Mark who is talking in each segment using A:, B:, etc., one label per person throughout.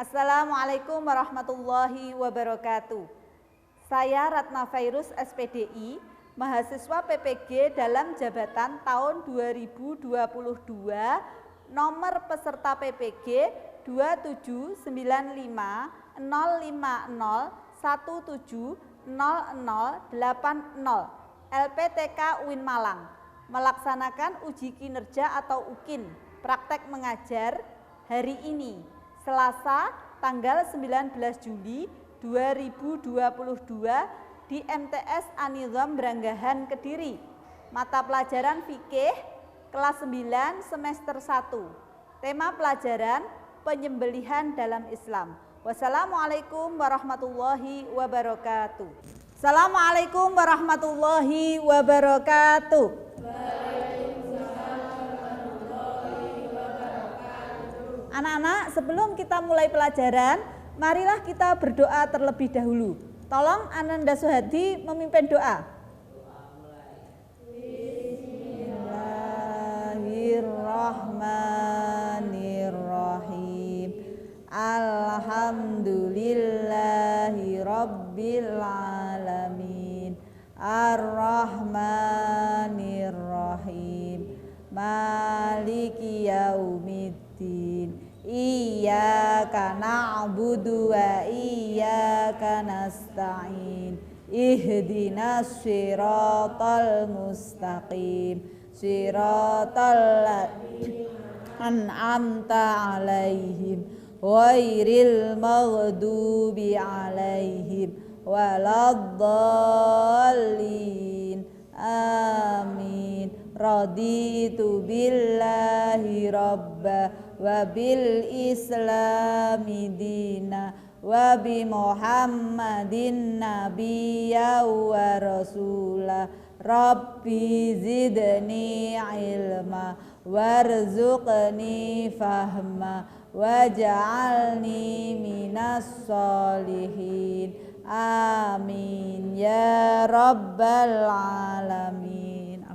A: Assalamualaikum warahmatullahi wabarakatuh. Saya Ratna Fairuz SPDI, mahasiswa PPG dalam jabatan tahun 2022, nomor peserta PPG 27950501700080 LPTK UIN Malang, melaksanakan uji kinerja atau UKIN praktek mengajar hari ini Selasa tanggal 19 Juli 2022 di MTS An-Nizam Branggahan Kediri. Mata pelajaran fikih kelas 9 semester 1. Tema pelajaran penyembelihan dalam Islam. Wassalamualaikum warahmatullahi wabarakatuh. Assalamualaikum warahmatullahi wabarakatuh. Anak-anak, sebelum kita mulai pelajaran, marilah kita berdoa terlebih dahulu. Tolong Ananda Suhadi memimpin doa. Bismillahirrahmanirrahim. Alhamdulillahi rabbil alamin. Ar-Rahmanirrahim. Maliki yaumiddin. Iyyaka na'budu wa iyyaka nasta'in. Ihdinas siratal mustaqim. Siratal ladzina an'amta 'alaihim ghairil maghdubi 'alaihim waladdallin. Amin. Raditu billahi rabba wa bil islami dina wa bi muhammadin nabiyya wa rasulah. Rabbi zidni ilma warzuqni fahma waj'alni minas solihin. Amin ya rabbal alamin.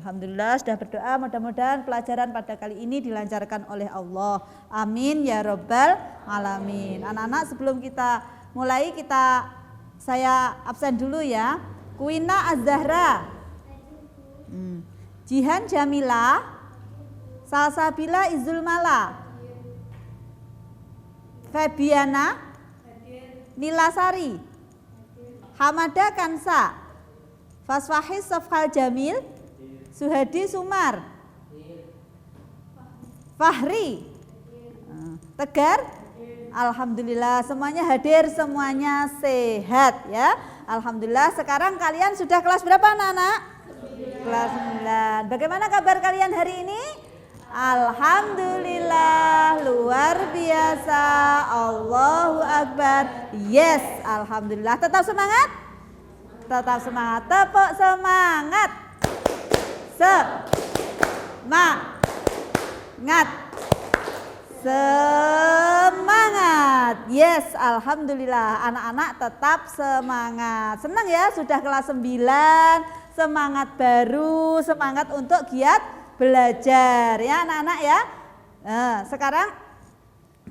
A: Alhamdulillah sudah berdoa, mudah-mudahan pelajaran pada kali ini dilancarkan oleh Allah. Amin ya rabbal alamin. Anak-anak, sebelum kita mulai saya absen dulu ya. Kuina Az-Zahra, Jihan Jamila, Salsabila Izul Mala, Febiana Nilasari, Hamada Kansa, Faswahis Sofhal Jamil, Suhadi Sumar, Fahri, Tegar. Alhamdulillah semuanya hadir, semuanya sehat ya. Alhamdulillah. Sekarang kalian sudah kelas berapa anak-anak? Kelas 9. Bagaimana kabar kalian hari ini? Alhamdulillah, luar biasa. Allahu Akbar. Yes, alhamdulillah. Tetap semangat? Tetap semangat. Tepuk semangat. Semangat. Semangat. Yes, alhamdulillah. Anak-anak tetap semangat. Senang ya sudah kelas 9. Semangat baru, semangat untuk giat belajar ya anak-anak ya. Nah, sekarang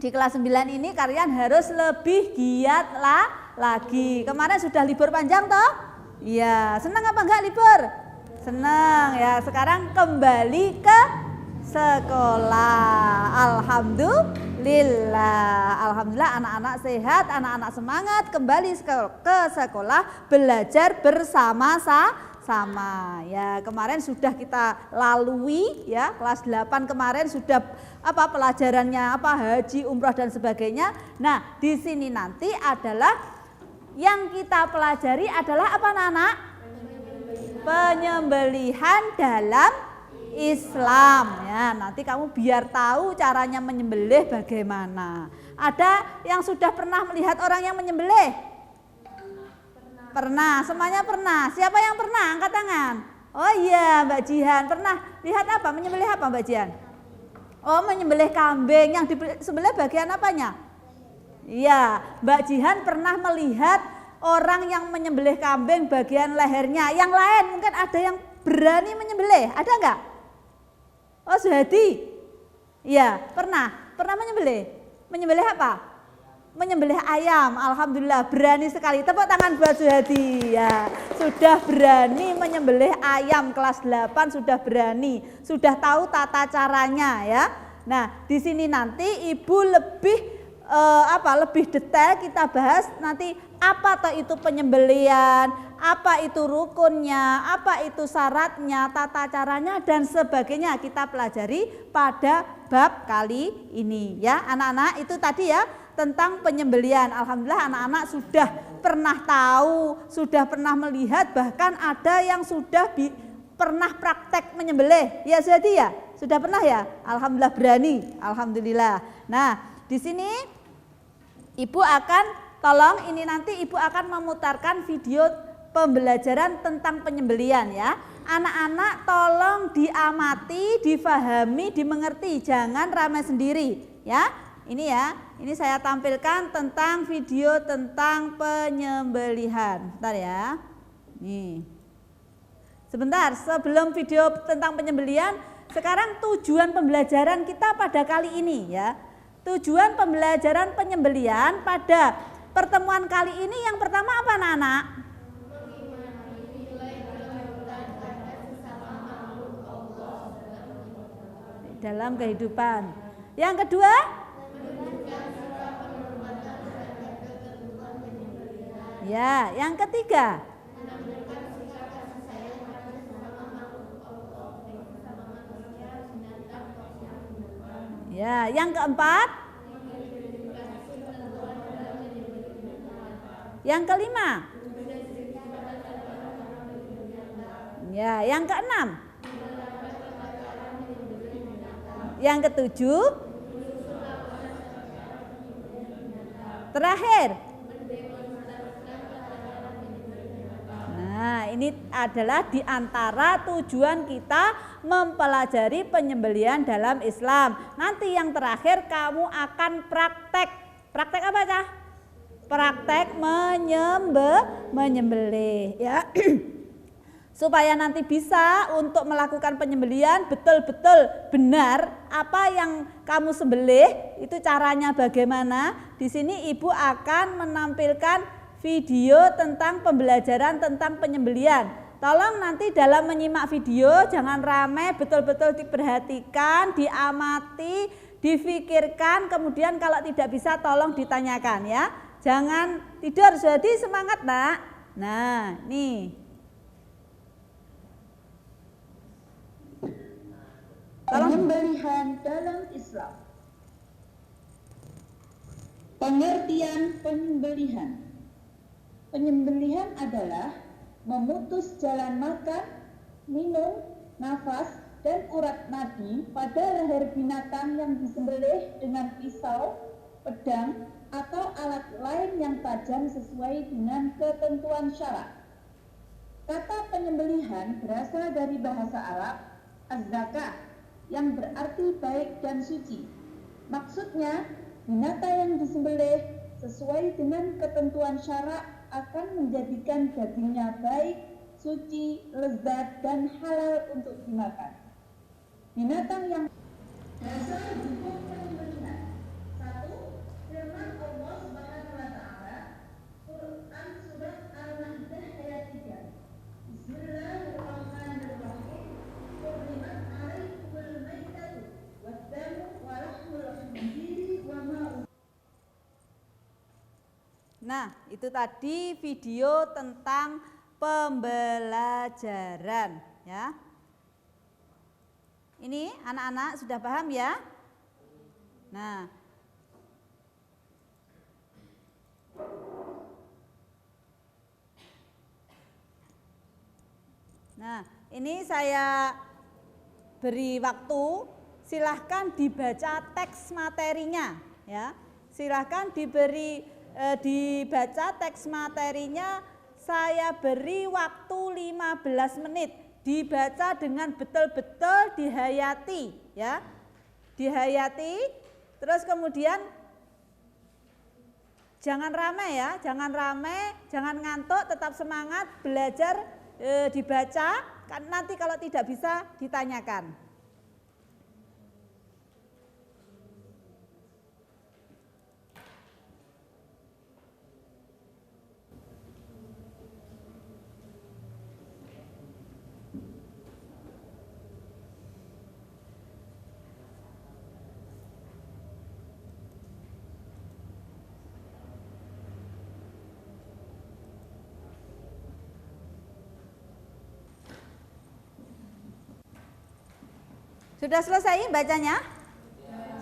A: di kelas 9 ini kalian harus lebih giat lagi. Kemarin sudah libur panjang toh? Iya, senang apa enggak libur? Senang ya. Sekarang kembali ke sekolah. Alhamdulillah. Alhamdulillah anak-anak sehat, anak-anak semangat kembali ke sekolah belajar bersama-sama ya. Kemarin sudah kita lalui ya, kelas 8 kemarin sudah pelajarannya haji, umroh dan sebagainya. Nah, di sini nanti adalah yang kita pelajari adalah apa anak-anak? Penyembelihan dalam Islam ya. Nanti kamu biar tahu caranya menyembelih bagaimana. Ada yang sudah pernah melihat orang yang menyembelih? Pernah, semuanya pernah. Siapa yang pernah? Angkat tangan. Oh iya, Mbak Jihan pernah lihat apa? Menyembelih apa Mbak Jihan? Oh, menyembelih kambing. Yang disembelih bagian apanya? Iya, Mbak Jihan pernah melihat orang yang menyembelih kambing bagian lehernya. Yang lain mungkin ada yang berani menyembelih. Ada enggak? Oh, Suhadi. Iya, pernah menyembelih. Menyembelih apa? menyembelih ayam. Alhamdulillah, berani sekali. Tepuk tangan buat Suhadi. Ya, sudah berani menyembelih ayam, kelas 8 sudah berani, sudah tahu tata caranya ya. Nah, di sini nanti Ibu lebih detail kita bahas nanti apa toh itu penyembelihan, apa itu rukunnya, apa itu syaratnya, tata caranya dan sebagainya kita pelajari pada bab kali ini ya. Anak-anak itu tadi ya tentang penyembelihan. Alhamdulillah anak-anak sudah pernah tahu, sudah pernah melihat, bahkan ada yang sudah pernah praktek menyembelih. Ya Suhadi ya? Sudah pernah ya? Alhamdulillah berani. Alhamdulillah. Nah, di sini Ibu akan tolong ini nanti Ibu akan memutarkan video pembelajaran tentang penyembelihan ya. Anak-anak tolong diamati, difahami, dimengerti, jangan ramai sendiri ya. Ini ya, ini saya tampilkan tentang video tentang penyembelihan. Bentar ya. Nih. Sebentar, sebelum video tentang penyembelihan, sekarang tujuan pembelajaran kita pada kali ini ya. Tujuan pembelajaran penyembelihan pada pertemuan kali ini yang pertama apa anak-anak? Dalam kehidupan. Yang kedua? Ya, yang ketiga. Ya, yang keempat. Yang kelima. Ya, yang keenam. Yang ketujuh. Terakhir. Nah, ini adalah di antara tujuan kita mempelajari penyembelihan dalam Islam. Nanti yang terakhir kamu akan praktek. Praktek apa Cah? Praktek menyembelih ya. Supaya nanti bisa untuk melakukan penyembelihan betul-betul benar apa yang kamu sembelih, itu caranya bagaimana. Di sini Ibu akan menampilkan video tentang pembelajaran tentang penyembelihan. Tolong nanti dalam menyimak video jangan ramai, betul-betul diperhatikan, diamati, difikirkan, kemudian kalau tidak bisa tolong ditanyakan ya. Jangan tidur, jadi semangat Nak. Nah, nih.
B: Penyembelihan dalam Islam. Pengertian penyembelihan. Penyembelihan adalah memutus jalan makan, minum, nafas, dan urat nadi pada leher binatang yang disembelih dengan pisau, pedang, atau alat lain yang tajam sesuai dengan ketentuan syarak. Kata penyembelihan berasal dari bahasa Arab az-zakah yang berarti baik dan suci. Maksudnya, binatang yang disembelih sesuai dengan ketentuan syarak akan menjadikan dagingnya baik, suci, lezat, dan halal untuk dimakan. Binatang yang dasar hukum penyembelihan. 1. Firman Allah Subhanahu wa taala, Quran surat Al-Maidah ayat 3. Bismillahirrahmanirrahim. Qur'an alaikumul maitatu wad-damu wa lahmul khinziri wa ma.
A: Nah, itu tadi video tentang pembelajaran ya. Ini anak-anak sudah paham ya? Nah, ini saya beri waktu, silahkan dibaca teks materinya ya. Silahkan dibaca teks materinya, saya beri waktu 15 menit. Dibaca dengan betul-betul dihayati ya. Dihayati, terus kemudian jangan ramai ya, jangan ramai, jangan ngantuk, tetap semangat belajar, dibaca, kan nanti kalau tidak bisa ditanyakan. Sudah selesai bacanya?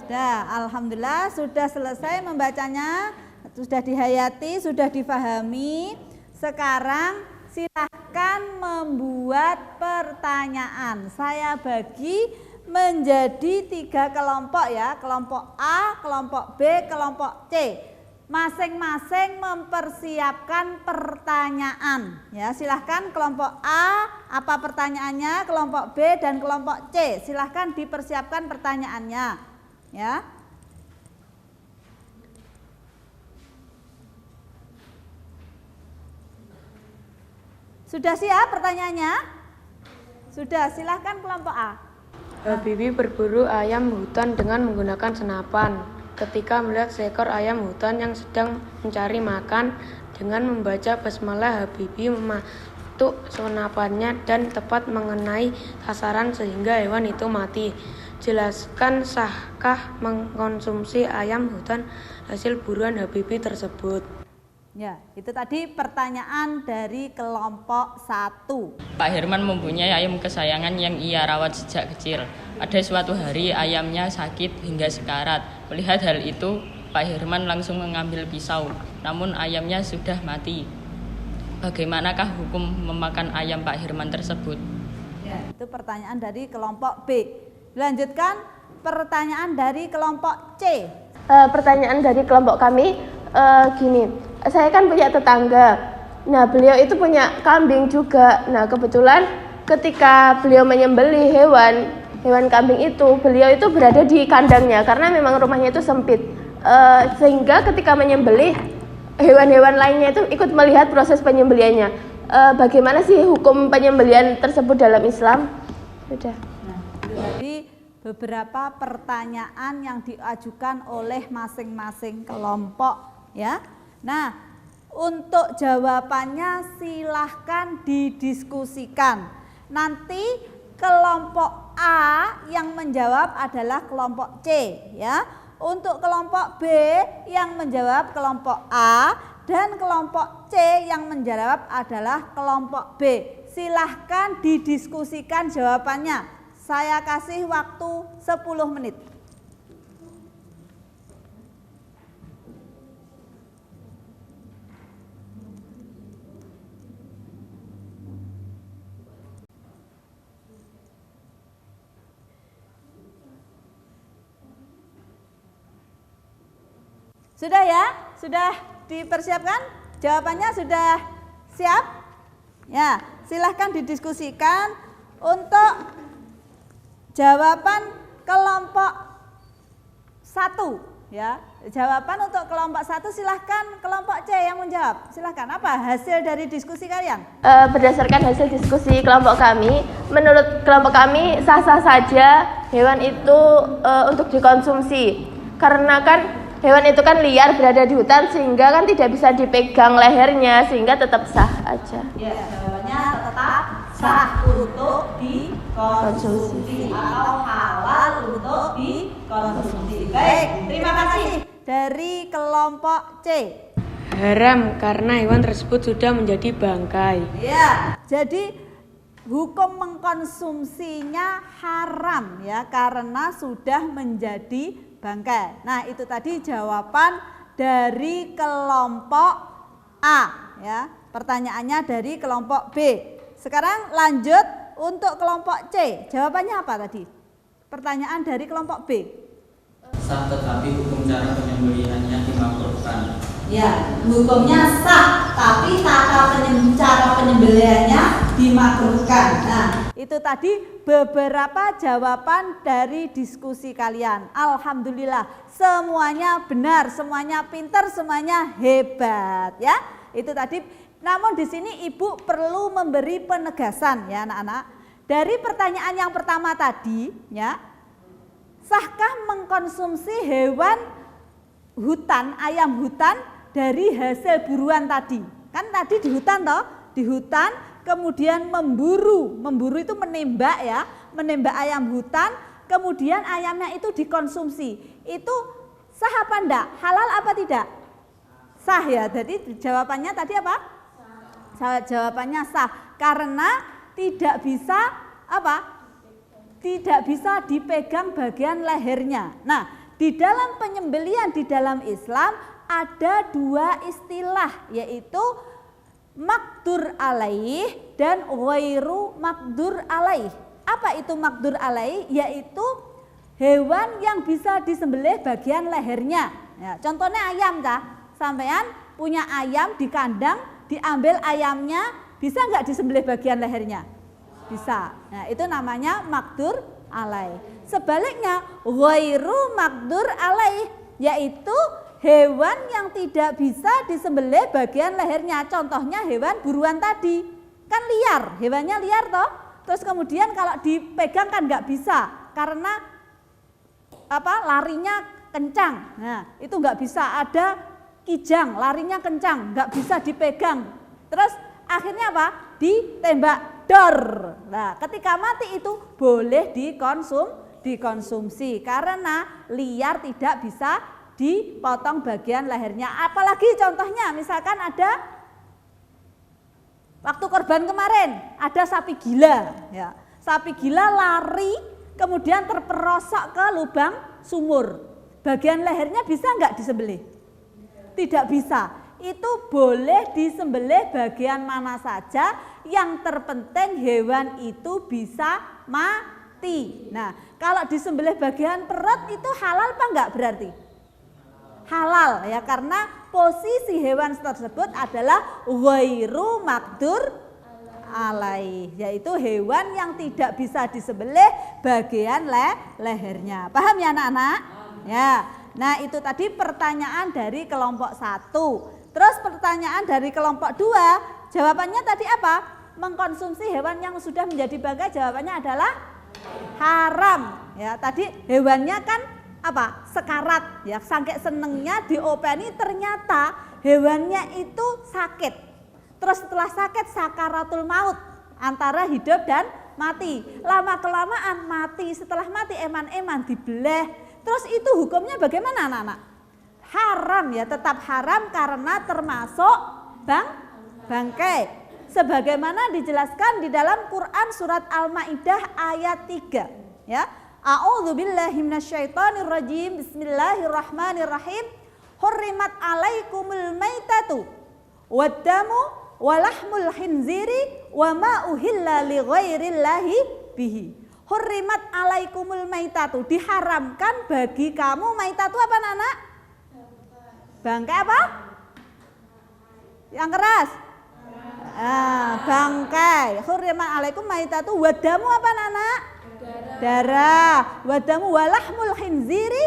A: Sudah, alhamdulillah sudah selesai membacanya, sudah dihayati, sudah difahami. Sekarang silahkan membuat pertanyaan. Saya bagi menjadi 3 kelompok ya, kelompok A, kelompok B, kelompok C. Masing-masing mempersiapkan pertanyaan ya. Silahkan kelompok A apa pertanyaannya, kelompok B dan kelompok C silahkan dipersiapkan pertanyaannya ya. Sudah siap pertanyaannya? Sudah, silahkan kelompok A.
C: Habibie berburu ayam hutan dengan menggunakan senapan. Ketika melihat seekor ayam hutan yang sedang mencari makan, dengan membaca basmalah Habibie mematuk senapannya dan tepat mengenai sasaran sehingga hewan itu mati. Jelaskan sahkah mengkonsumsi ayam hutan hasil buruan Habibie tersebut?
A: Ya, itu tadi pertanyaan dari kelompok 1.
D: Pak Herman mempunyai ayam kesayangan yang ia rawat sejak kecil. Pada suatu hari ayamnya sakit hingga sekarat. Melihat hal itu, Pak Herman langsung mengambil pisau. Namun ayamnya sudah mati. Bagaimanakah hukum memakan ayam Pak Herman tersebut?
A: Ya, itu pertanyaan dari kelompok B. Lanjutkan pertanyaan dari kelompok C.
E: Pertanyaan dari kelompok kami gini, saya kan punya tetangga. Nah, beliau itu punya kambing juga. Nah, kebetulan ketika beliau menyembelih hewan kambing itu, beliau itu berada di kandangnya karena memang rumahnya itu sempit. Sehingga ketika menyembelih, hewan-hewan lainnya itu ikut melihat proses penyembelihannya. Bagaimana sih hukum penyembelihan tersebut dalam Islam? Sudah.
A: Nah, itu tadi beberapa pertanyaan yang diajukan oleh masing-masing kelompok ya. Nah, untuk jawabannya silahkan didiskusikan. Nanti kelompok A yang menjawab adalah kelompok C ya. Untuk kelompok B yang menjawab kelompok A dan kelompok C yang menjawab adalah kelompok B. Silahkan didiskusikan jawabannya. Saya kasih waktu 10 menit. Sudah ya? Sudah dipersiapkan? Jawabannya sudah siap? Ya, silahkan didiskusikan untuk jawaban kelompok 1 ya. Jawaban untuk kelompok 1 silahkan kelompok C yang menjawab. Silahkan, apa hasil dari diskusi kalian?
E: Berdasarkan hasil diskusi kelompok kami, menurut kelompok kami sah-sah saja hewan itu untuk dikonsumsi. Karena kan hewan itu kan liar berada di hutan sehingga kan tidak bisa dipegang lehernya sehingga tetap sah aja.
A: Ya, jawabannya tetap sah untuk dikonsumsi atau halal untuk dikonsumsi. Baik, terima kasih dari kelompok C.
C: Haram karena hewan tersebut sudah menjadi bangkai.
A: Ya, jadi hukum mengkonsumsinya haram ya karena sudah menjadi bangkai. Nah, itu tadi jawaban dari kelompok A ya. Pertanyaannya dari kelompok B. Sekarang lanjut untuk kelompok C. Jawabannya apa tadi? Pertanyaan dari kelompok B.
F: Sah, tetapi hukum cara penyembelihannya dimakruhkan.
A: Ya, hukumnya sah, tapi cara penyembelihannya dimakruhkan. Nah, itu tadi beberapa jawaban dari diskusi kalian. Alhamdulillah, semuanya benar, semuanya pintar, semuanya hebat ya. Itu tadi. Namun di sini Ibu perlu memberi penegasan ya anak-anak. Dari pertanyaan yang pertama tadi ya, sahkah mengkonsumsi hewan hutan, ayam hutan dari hasil buruan tadi? Kan tadi di hutan toh, di hutan kemudian memburu itu menembak ya, menembak ayam hutan, kemudian ayamnya itu dikonsumsi. Itu sah apa enggak? Halal apa tidak? Sah ya. Jadi jawabannya tadi apa? Jawabannya sah karena tidak bisa apa? tidak bisa dipegang bagian lehernya. Nah, di dalam penyembelihan di dalam Islam ada dua istilah, yaitu maqdur alaih dan ghairu maqdur alaih. Apa itu maqdur alaih? Yaitu hewan yang bisa disembelih bagian lehernya. Ya, contohnya ayam, sampean punya ayam di kandang, diambil ayamnya, bisa nggak disembelih bagian lehernya? Bisa. Nah, itu namanya maqdur alaih. Sebaliknya ghairu maqdur alaih, yaitu hewan yang tidak bisa disembelih bagian lehernya. Contohnya hewan buruan tadi, kan liar, hewannya liar toh. Terus kemudian kalau dipegang kan nggak bisa karena larinya kencang. Nah, itu nggak bisa. Ada kijang, larinya kencang, nggak bisa dipegang. Terus akhirnya apa? Ditembak, dor. Nah, ketika mati itu boleh dikonsumsi karena liar tidak bisa dipotong bagian lehernya. Apalagi contohnya misalkan ada waktu korban kemarin ada sapi gila, ya. Sapi gila lari kemudian terperosok ke lubang sumur. Bagian lehernya bisa nggak disembelih? Tidak bisa. Itu boleh disembelih bagian mana saja, yang terpenting hewan itu bisa mati. Nah, kalau disembelih bagian perut itu halal apa enggak berarti? Halal ya, karena posisi hewan tersebut adalah ghairu maqdur alaih, yaitu hewan yang tidak bisa disembelih bagian lehernya. Paham ya anak-anak? Ya. Nah, itu tadi pertanyaan dari kelompok 1. Terus pertanyaan dari kelompok 2, jawabannya tadi apa? Mengkonsumsi hewan yang sudah menjadi bangkai, jawabannya adalah haram. Ya, tadi hewannya kan apa? Sekarat, ya, saking senengnya diopeni ternyata hewannya itu sakit. Terus setelah sakit sakaratul maut, antara hidup dan mati. Lama kelamaan mati, setelah mati eman-eman dibelah. Terus itu hukumnya bagaimana anak-anak? Haram ya, tetap haram karena termasuk bangkai. Sebagaimana dijelaskan di dalam Quran surat Al-Maidah ayat 3, ya. A'udzubillahi minasyaitonirrajim. Bismillahirrahmanirrahim. Hurrimat alaikumul maitatu waddamu walahmul khinziri wa ma uhilla li ghairillahi bihi. Hurrimat alaikumul maitatu, diharamkan bagi kamu. Maitatu apa anak? Bangkai apa? Yang keras? Bangkai. Hurrimat alaikum maitatu wadamu apa anak? Darah. Wadamu walahmul khinziri,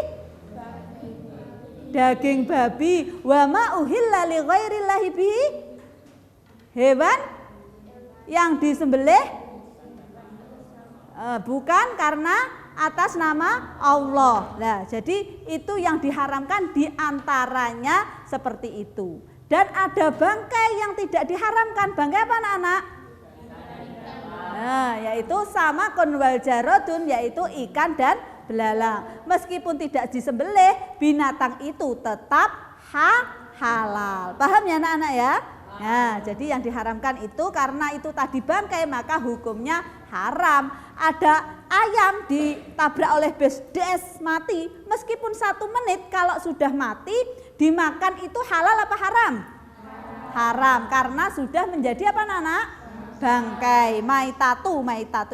A: daging babi. Wa ma uhilla li ghairillahi bihi, hewan yang disembelih bukan karena atas nama Allah. Nah, jadi itu yang diharamkan diantaranya seperti itu. Dan ada bangkai yang tidak diharamkan. Bangkai apa anak-anak? Nah, yaitu sama konwal jarodun, yaitu ikan dan belalang. Meskipun tidak disembelih, binatang itu tetap halal. Paham ya anak-anak ya? Nah, jadi yang diharamkan itu karena itu tadi bangkai, maka hukumnya haram. Ada ayam ditabrak oleh bus des mati, meskipun 1 menit, kalau sudah mati dimakan itu halal apa haram? Haram, karena sudah menjadi apa anak? Bangkai. Maitatu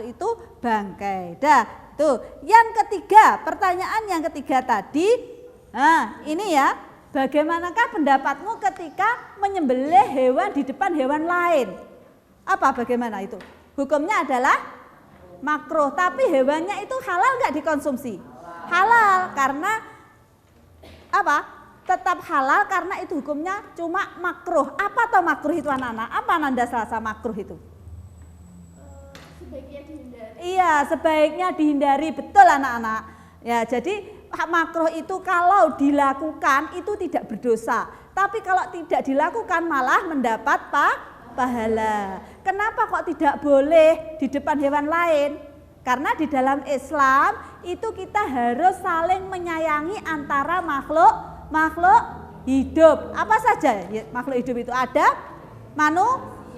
A: itu bangkai. Dah, tuh. Yang ketiga, pertanyaan yang ketiga tadi, nah ini ya, bagaimanakah pendapatmu ketika menyembelih hewan di depan hewan lain? Apa bagaimana itu? Hukumnya adalah makruh, tapi hewannya itu halal nggak dikonsumsi? Halal, karena apa? Tetap halal karena itu hukumnya cuma makruh. Apa atau makruh itu anak-anak? Apa Nanda Selasa makruh itu?
E: Sebaiknya dihindari.
A: Iya, sebaiknya dihindari, betul anak-anak. Ya, jadi makruh itu kalau dilakukan itu tidak berdosa, tapi kalau tidak dilakukan malah mendapat pahala. Kenapa kok tidak boleh di depan hewan lain? Karena di dalam Islam itu kita harus saling menyayangi antara makhluk hidup. Apa saja makhluk hidup itu? Ada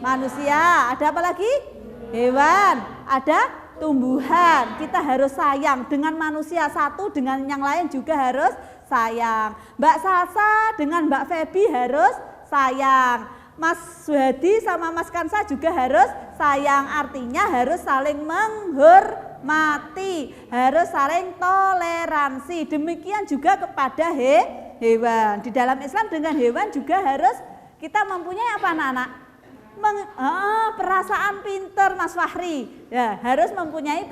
A: manusia, ada apa lagi? Hewan, ada tumbuhan. Kita harus sayang dengan manusia satu, dengan yang lain juga harus sayang. Mbak Salsa dengan Mbak Feby harus sayang. Mas Suhadi sama Mas Kansa juga harus sayang. Artinya harus saling menghormati, harus saling toleransi. Demikian juga kepada hewan. Di dalam Islam dengan hewan juga harus kita mempunyai apa anak-anak? Perasaan pinter Mas Fahri. Ya, harus mempunyai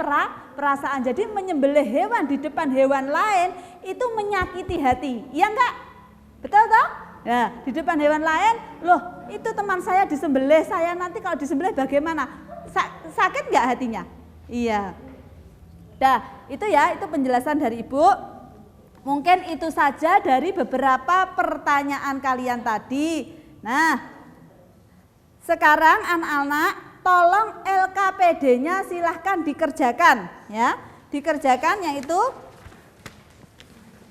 A: perasaan. Jadi menyembelih hewan di depan hewan lain itu menyakiti hati. Iya enggak? Betul toh? Ya, di depan hewan lain, loh itu teman saya disembelih, saya nanti kalau disembelih bagaimana? Sakit enggak hatinya? Iya. Dah, itu ya, itu penjelasan dari Ibu. Mungkin itu saja dari beberapa pertanyaan kalian tadi. Nah, sekarang anak-anak tolong LKPD-nya silahkan dikerjakan ya. Dikerjakan yaitu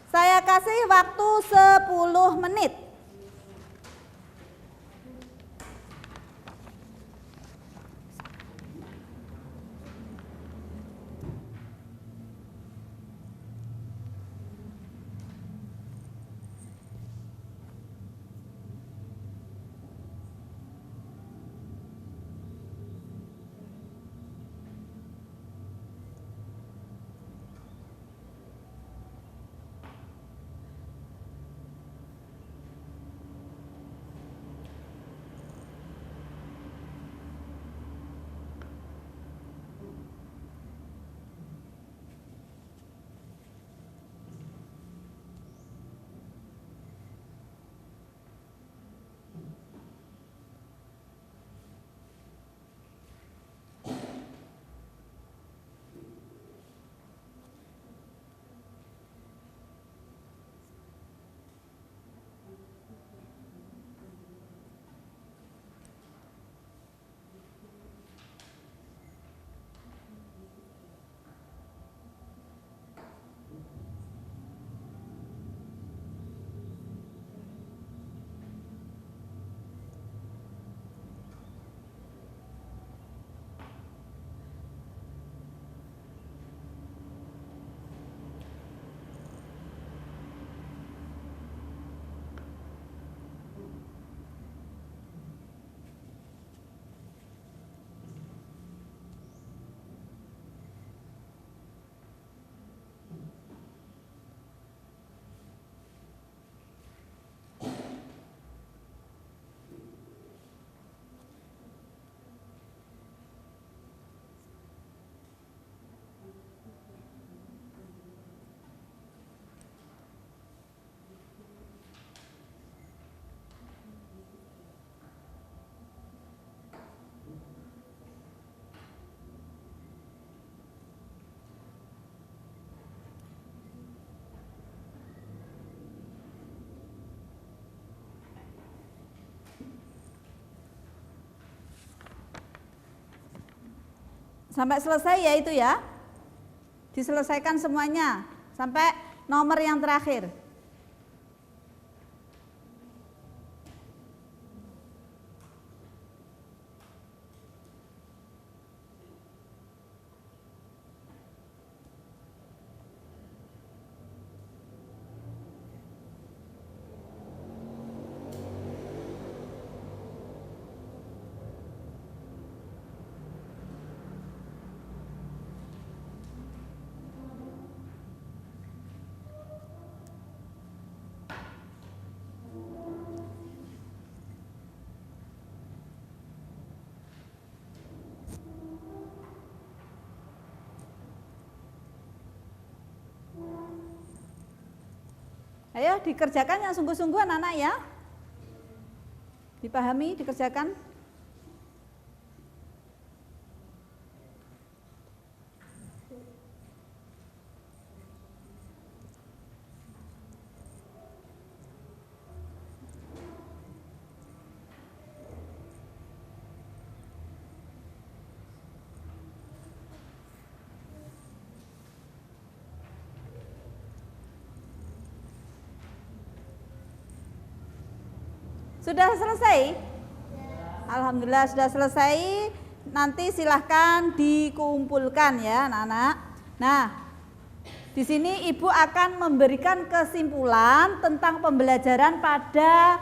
A: saya kasih waktu 10 menit. Sampai selesai ya itu ya. Diselesaikan semuanya sampai nomor yang terakhir. Ayo dikerjakan yang sungguh-sungguh anak-anak ya. Dipahami, dikerjakan. Sudah selesai? Alhamdulillah sudah selesai. nanti silahkan dikumpulkan ya anak-anak. Nah, di sini Ibu akan memberikan kesimpulan tentang pembelajaran pada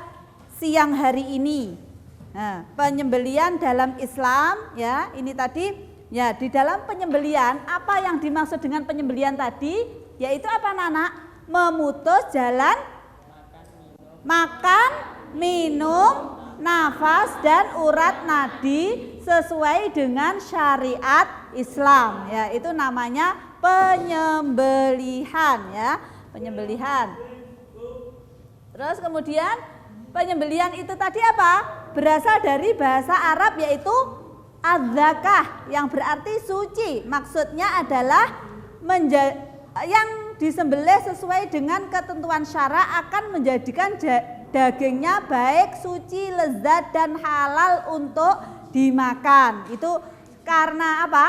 A: siang hari ini. Nah, penyembelian dalam Islam ya, ini tadi ya, di dalam penyembelian apa yang dimaksud dengan penyembelian tadi? Yaitu apa anak-anak? Memutus jalan makan, minum, nafas dan urat nadi sesuai dengan syariat Islam ya, itu namanya penyembelihan ya, penyembelihan. Terus kemudian penyembelihan itu tadi apa? Berasal dari bahasa Arab yaitu adzakah yang berarti suci. Maksudnya adalah yang disembelih sesuai dengan ketentuan syara akan menjadikan dagingnya baik, suci, lezat dan halal untuk dimakan. Itu karena apa?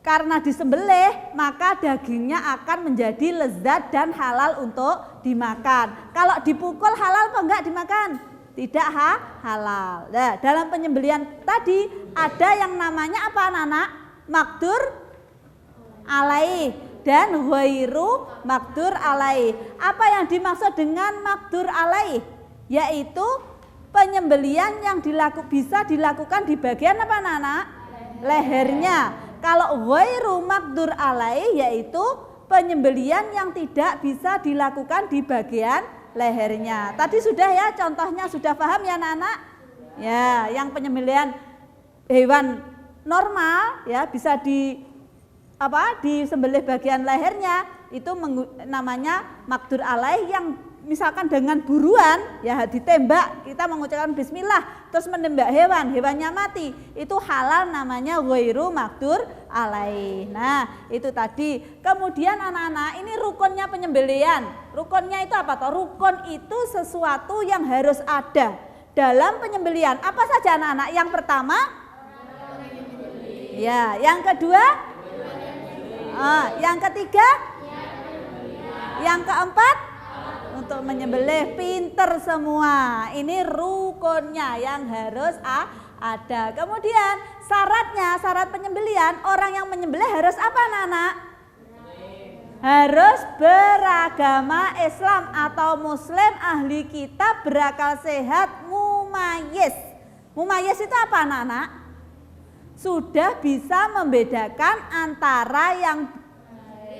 A: Karena disembelih maka dagingnya akan menjadi lezat dan halal untuk dimakan. Kalau dipukul halal apa enggak dimakan? Tidak halal. Nah, dalam penyembelihan tadi ada yang namanya apa anak-anak? Makdur alaih dan ghairu makdur alaih. Apa yang dimaksud dengan makdur alaih? Yaitu penyembelihan yang bisa dilakukan di bagian apa anak-anak? Lehernya. Kalau ghairu makdur alaih yaitu penyembelihan yang tidak bisa dilakukan di bagian lehernya. Tadi sudah ya, contohnya sudah paham ya anak-anak? Ya, yang penyembelihan hewan normal ya bisa disembelih bagian lehernya itu namanya makdur alaih, yang misalkan dengan buruan ya ditembak, kita mengucapkan bismillah terus menembak hewannya mati, itu halal, namanya ghairu makdur alaih. Nah, itu tadi. Kemudian anak-anak, ini rukunnya penyembelihan. Rukunnya itu apa toh? Rukun itu sesuatu yang harus ada dalam penyembelihan. Apa saja anak-anak? Yang pertama ya, yang kedua yang ketiga, yang keempat untuk menyembelih. Pinter semua. Ini rukunnya yang harus ada. Kemudian syarat penyembelihan, orang yang menyembelih harus apa anak-anak? Harus beragama Islam atau Muslim, ahli kitab, berakal sehat, mumayyiz. Mumayyiz itu apa anak-anak? Sudah bisa membedakan antara yang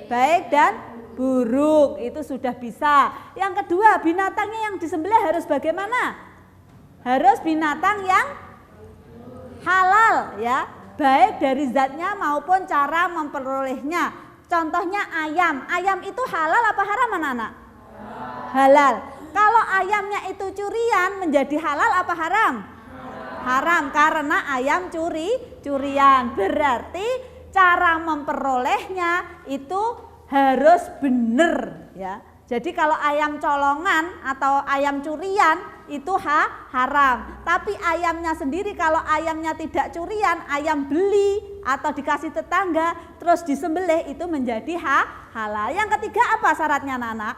A: baik dan buruk, itu sudah bisa. Yang kedua, binatangnya yang disembelih harus bagaimana? Harus binatang yang halal ya, baik dari zatnya maupun cara memperolehnya. Contohnya ayam. Ayam itu halal apa haram anak-anak? Halal. Kalau ayamnya itu curian menjadi halal apa haram? Haram, karena ayam curian. Berarti cara memperolehnya itu harus benar ya. Jadi kalau ayam colongan atau ayam curian itu haram. Tapi ayamnya sendiri, kalau ayamnya tidak curian, ayam beli atau dikasih tetangga terus disembelih, itu menjadi halal. Yang ketiga apa syaratnya anak-anak?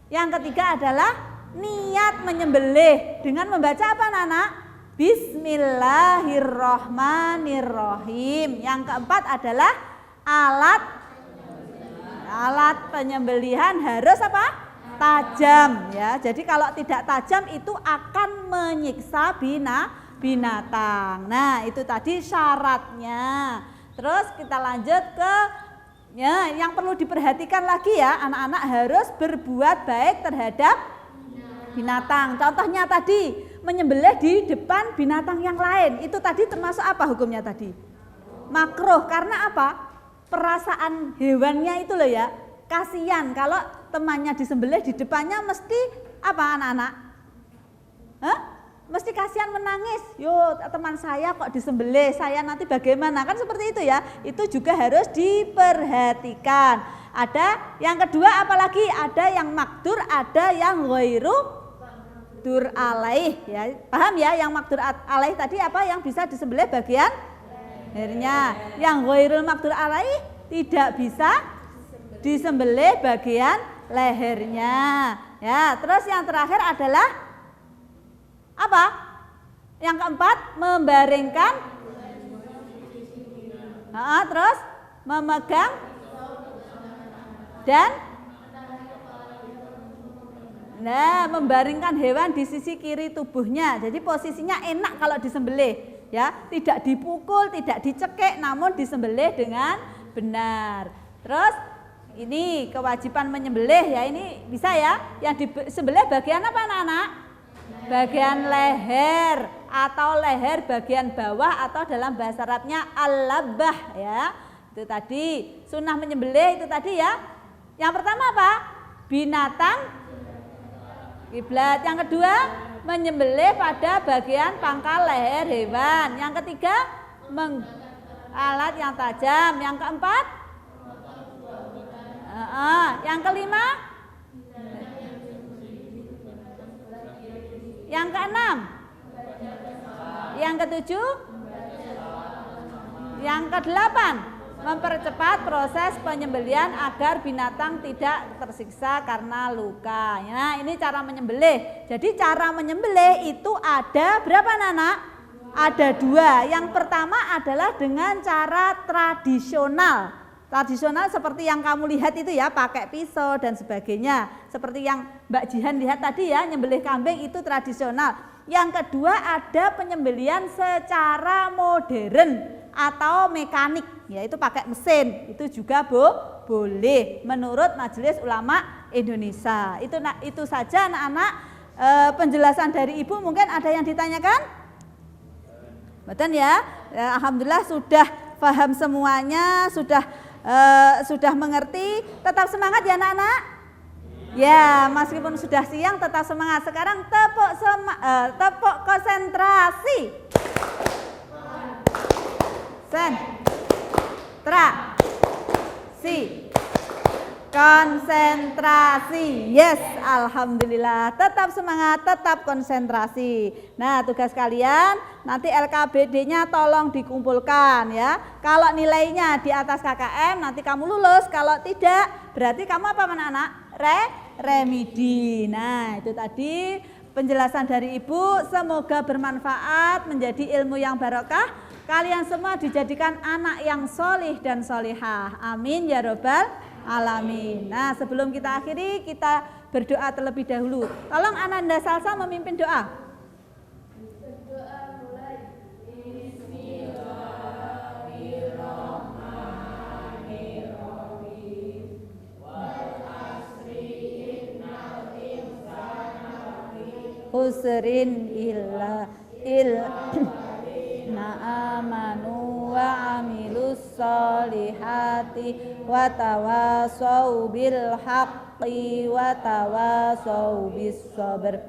A: Yang ketiga adalah niat menyembelih dengan membaca apa anak-anak? Bismillahirrohmanirrohim. Yang keempat adalah alat penyembelihan harus apa? Tajam ya. Jadi kalau tidak tajam itu akan menyiksa binatang. Nah, itu tadi syaratnya. Terus kita lanjut ke ya, yang perlu diperhatikan lagi ya, anak-anak harus berbuat baik terhadap binatang. Contohnya tadi menyembelih di depan binatang yang lain, itu tadi termasuk apa hukumnya tadi? Makruh. Karena apa? Perasaan hewannya itu loh ya, kasihan kalau temannya disembelih di depannya, mesti apa anak-anak? Mesti kasihan, menangis. Yo, teman saya kok disembelih, saya nanti bagaimana? Kan seperti itu ya. Itu juga harus diperhatikan. Ada yang kedua apalagi? Ada yang makdur, ada yang ghairu makdur alaih ya. Paham ya, yang makdur alaih tadi apa? Yang bisa disembelih bagian lehernya. Yang ghairul makdur alaih tidak bisa disembelih bagian lehernya. Ya, terus yang terakhir adalah apa? Yang keempat, membaringkan Terus memegang dan membaringkan hewan di sisi kiri tubuhnya. Jadi posisinya enak kalau disembelih, ya, tidak dipukul, tidak dicekik, namun disembelih dengan benar. Terus ini kewajiban menyembelih, ya, ini bisa ya. Yang disembelih bagian apa anak-anak? Bagian leher atau leher bagian bawah atau dalam bahasa Arabnya al-labbah, ya. Itu tadi sunnah menyembelih itu tadi ya. Yang pertama apa? Binatang kiblat. Yang kedua, menyembelih pada bagian pangkal leher hewan. Yang ketiga, alat yang tajam. Yang keempat, yang kelima, yang keenam, yang ketujuh, yang kedelapan, mempercepat proses penyembelihan agar binatang tidak tersiksa karena luka. Nah, ini cara menyembelih. Jadi cara menyembelih itu ada berapa anak? Ada dua. Yang pertama adalah dengan cara tradisional. Tradisional seperti yang kamu lihat itu ya, pakai pisau dan sebagainya. Seperti yang Mbak Jihan lihat tadi ya, nyembelih kambing itu tradisional. Yang kedua ada penyembelihan secara modern atau mekanik, yaitu pakai mesin. Itu juga boleh menurut Majelis Ulama Indonesia. Itu saja anak-anak, penjelasan dari Ibu. Mungkin ada yang ditanyakan? Betul ya? Alhamdulillah sudah paham semuanya, sudah mengerti. Tetap semangat ya anak-anak. Ya, meskipun sudah siang tetap semangat. Sekarang tepuk konsentrasi. Konsentrasi. Yes, alhamdulillah. Tetap semangat, tetap konsentrasi. Nah, tugas kalian nanti LKBD-nya tolong dikumpulkan ya. Kalau nilainya di atas KKM nanti kamu lulus. Kalau tidak, berarti kamu apa anak-anak? Remedi. Nah, itu tadi penjelasan dari Ibu. Semoga bermanfaat, menjadi ilmu yang barokah. Kalian semua dijadikan anak yang solih dan solihah. Amin ya robbal alamin. Nah, sebelum kita akhiri, kita berdoa terlebih dahulu. Tolong Ananda Salsa memimpin doa.
E: Berdoa mulai.
A: Husrin illa amanu wa amilus solihati wa tawasau bil haqqi wa tawasau bis sabr.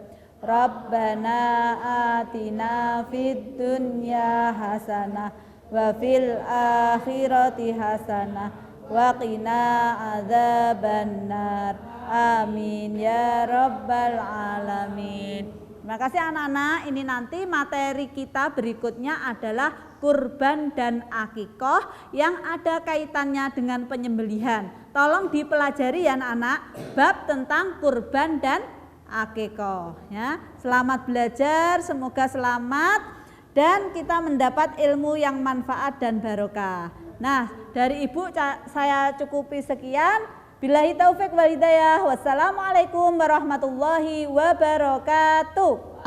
A: Rabbana atina fid dunya hasanah wa fil akhirati hasanah wa qina adzabannar. Amin ya rabbal alamin. Terima kasih anak-anak. Ini nanti materi kita berikutnya adalah kurban dan akikoh yang ada kaitannya dengan penyembelihan. Tolong dipelajari ya anak-anak, bab tentang kurban dan akikoh ya. Selamat belajar, semoga selamat dan kita mendapat ilmu yang manfaat dan barokah. Nah, dari Ibu saya cukupi sekian. Billahi taufik wal hidayah. Wassalamualaikum warahmatullahi wabarakatuh.